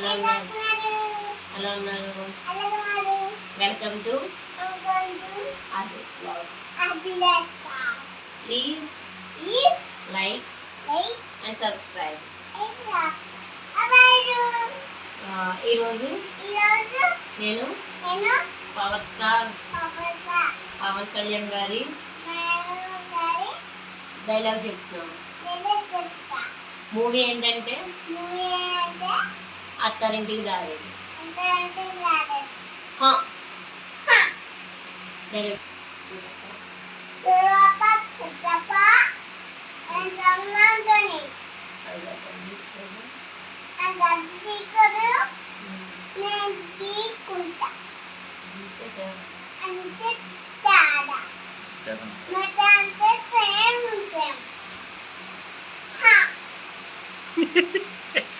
ఎలా ఉన్నారు? ఎలా ఉన్నారు? Welcome to artist blogs. Please like and subscribe. ఈరోజు నేను పవర్ స్టార్ పవన్ కళ్యాణ్ గారి డైలాగ్ చెప్తున్నాను. మూవీ ఏంటంటే అత్తారింటికి దారేది.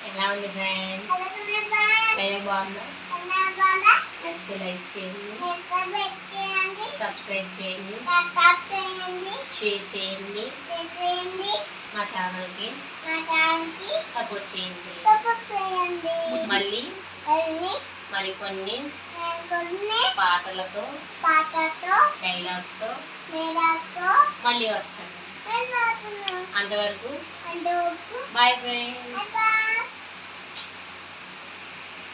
ఎలా ఉంది ఫ్రెండ్స్? బాగుందా? నచ్చితే లైక్ చేయండి, సబ్స్క్రైబ్ చేయండి, షేర్ చేయండి, మా ఛానల్కి సపోర్ట్ చేయండి. మళ్ళీ మరికొన్ని పాటలతో డైలాగ్స్తో మళ్ళీ వస్తాను. అంతవరకు బాయ్ ఫ్రెండ్స్.